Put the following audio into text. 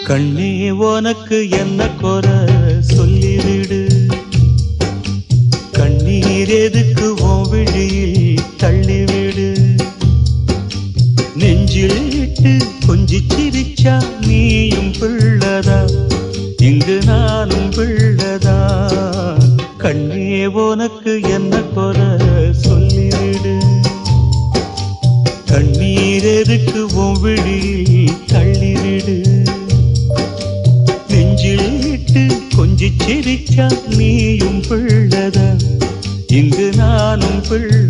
கண்ணே உனக்கு என்ன குறை சொல்லிவிடு. கண்ணீர் எதுக்கு உன் விழியில் தள்ளிவிடு. நெஞ்சில் இட்டு கொஞ்சி சிரிச்சா நீயும் பிள்ளதா, இங்கு நானும் பிள்ளதா. கண்ணே உனக்கு என்ன குறை சொல்லிவிடு. கண்ணீர் எதுக்கு உன் விழியில் தள்ளிவிடு. நெஞ்சில் இட்டு கொஞ்சி சிரிச்சா நீயும் பிள்ளதா, இங்கு நானும் பிள்ளை.